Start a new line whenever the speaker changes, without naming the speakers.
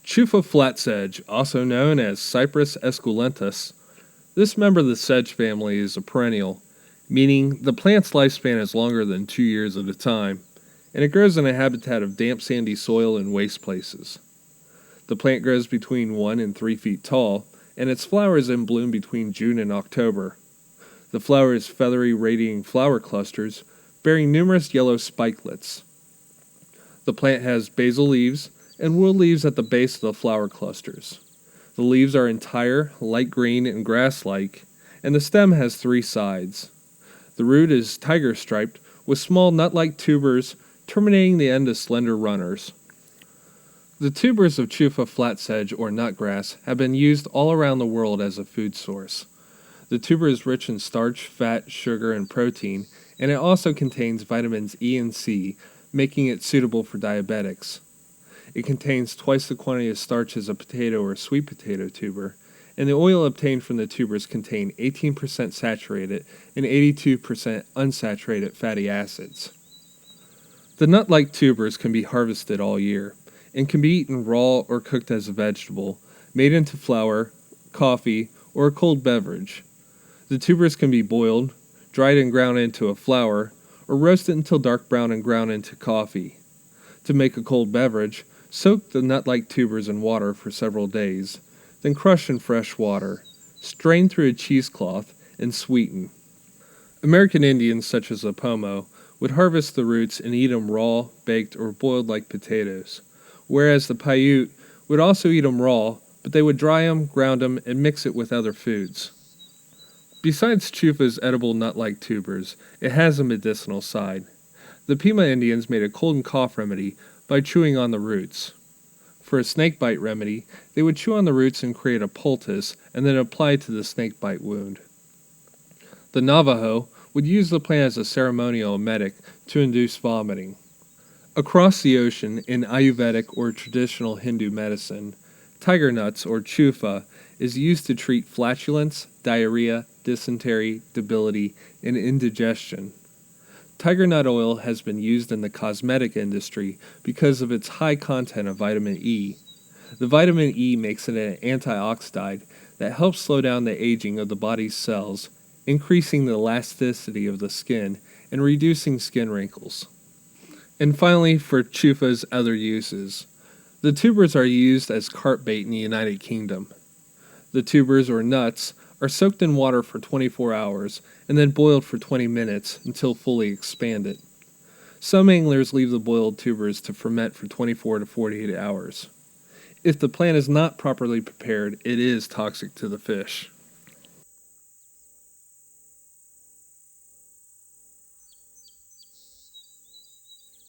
Chufa Flatsedge, also known as Cyperus esculentus, this member of the sedge family is a perennial, meaning the plant's lifespan is longer than 2 years at a time, and it grows in a habitat of damp sandy soil and waste places. The plant grows between 1 and 3 feet tall, and its flower is in bloom between June and October. The flower is feathery radiating flower clusters, bearing numerous yellow spikelets. The plant has basal leaves and wool leaves at the base of the flower clusters. The leaves are entire, light green, and grass-like, and the stem has 3 sides. The root is tiger-striped, with small nut-like tubers terminating the end of slender runners. The tubers of Chufa flatsedge or nutgrass have been used all around the world as a food source. The tuber is rich in starch, fat, sugar, and protein, and it also contains vitamins E and C, making it suitable for diabetics. It contains twice the quantity of starch as a potato or sweet potato tuber, and the oil obtained from the tubers contain 18% saturated and 82% unsaturated fatty acids. The nut-like tubers can be harvested all year, and can be eaten raw or cooked as a vegetable, made into flour, coffee, or a cold beverage. The tubers can be boiled, dried and ground into a flour, or roasted until dark brown and ground into coffee. To make a cold beverage, soak the nut-like tubers in water for several days, then crush in fresh water, strain through a cheesecloth, and sweeten. American Indians, such as the Pomo, would harvest the roots and eat them raw, baked, or boiled like potatoes, whereas the Paiute would also eat them raw, but they would dry them, ground them, and mix it with other foods. Besides Chufa's edible nut-like tubers, it has a medicinal side. The Pima Indians made a cold and cough remedy by chewing on the roots. For a snakebite remedy, they would chew on the roots and create a poultice and then apply it to the snakebite wound. The Navajo would use the plant as a ceremonial emetic to induce vomiting. Across the ocean, in Ayurvedic or traditional Hindu medicine, tiger nuts or chufa is used to treat flatulence, diarrhea, dysentery, debility, and indigestion. Tiger nut oil has been used in the cosmetic industry because of its high content of vitamin E. The vitamin E makes it an antioxidant that helps slow down the aging of the body's cells, increasing the elasticity of the skin and reducing skin wrinkles. And finally, for chufa's other uses, the tubers are used as carp bait in the United Kingdom. The tubers or nuts are soaked in water for 24 hours and then boiled for 20 minutes until fully expanded. Some anglers leave the boiled tubers to ferment for 24 to 48 hours. If the plant is not properly prepared, it is toxic to the fish.